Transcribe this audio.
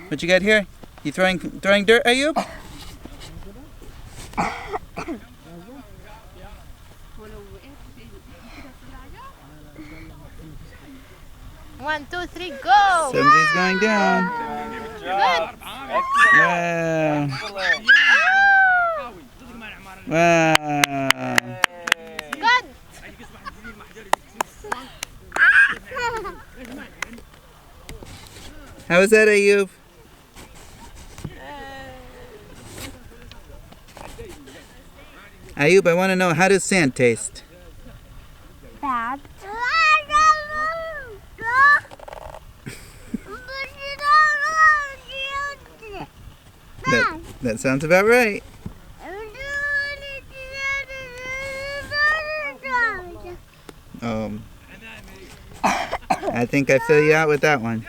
What you got here? You throwing dirt, Ayub? 1, 2, 3, go! Somebody's going down. Good. Wow. Wow. Good. How was that, Ayub? Ayub, I want to know, how does sand taste? Bad. That sounds about right. I think I fill you out with that one.